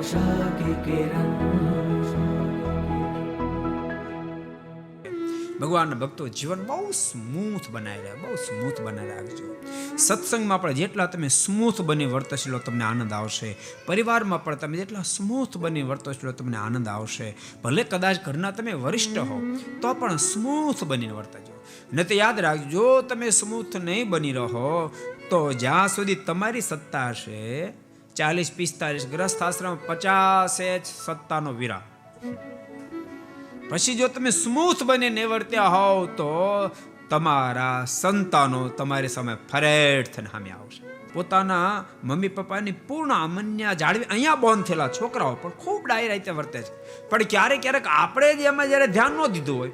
आशा की किरण। ભગવાનના ભક્તો જીવન બહુ સ્મૂથ બનાવી રાખજો. સત્સંગમાં પણ જેટલા તમે સ્મૂથ બની વર્તશો તમને આનંદ આવશે. પરિવારમાં પણ તમે જેટલા સ્મૂથ બની વર્તશો તમને આનંદ આવશે. ભલે કદાચ ઘરના તમે વરિષ્ઠ હો તો પણ સ્મૂથ બનીને વર્તજો. ન તો યાદ રાખજો, તમે સ્મૂથ નહીં બની રહો તો જ્યાં સુધી તમારી સત્તા હશે 40-45 ગ્રસ્થ આશ્રમ 50 સત્તાનો વિરામ. પછી જો તમે સ્મૂથ બનીને વર્ત્યા હોવ તો તમારા સંતાનો તમારી સામે ફરેડ થઈને સામે આવશે. પોતાના મમ્મી પપ્પાની પૂર્ણ અમન્ય જાળવી અહીંયા બોન્ડ થયેલા છોકરાઓ પણ ખૂબ ડાયરી રીતે વર્તે છે. પણ ક્યારેક આપણે જ એમાં જ્યારે ધ્યાન ન દીધું હોય,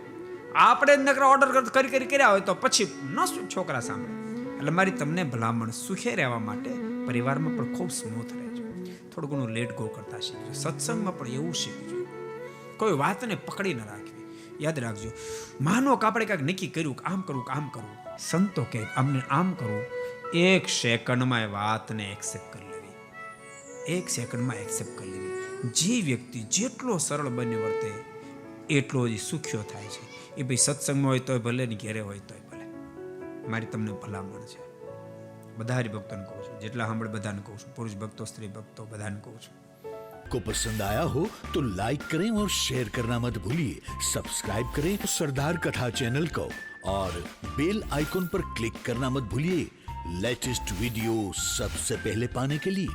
આપણે જ નકરા ઓર્ડર કરી કર્યા હોય તો પછી ન છોકરા સાંભળે. એટલે મારી તમને ભલામણ સુખે રહેવા માટે પરિવારમાં પણ ખૂબ સ્મૂથ રહેજો. થોડું ઘણું લેટ ગો કરતા શીખજો. સત્સંગમાં પણ એવું શીખજો. કોઈ વાતને પકડી ન રાખવી. યાદ રાખજો, માનો કે આપણે કંઈક નક્કી કર્યું કે આમ કરવું, સંતો કે અમને આમ કરવું, 1 સેકન્ડમાં એ વાતને એક્સેપ્ટ કરી લેવી. 1 સેકન્ડમાં એક્સેપ્ટ કરી લેવી. જે વ્યક્તિ જેટલો સરળ બને વર્તે એટલો જ સુખ્યો થાય છે. એ ભાઈ સત્સંગમાં હોય તોય ભલે ને ઘેરે હોય તોય ભલે. મારી તમને ભલામણ છે. બધા ભક્તોને કહું છું, જેટલા સાંભળે બધાને કહું છું, પુરુષ ભક્તો સ્ત્રી ભક્તો બધાને કહું છું. को पसंद आया हो तो लाइक करें और शेयर करना मत भूलिए. सब्सक्राइब करें सरदार कथा चैनल को और बेल आइकॉन पर क्लिक करना मत भूलिए लेटेस्ट वीडियो सबसे पहले पाने के लिए.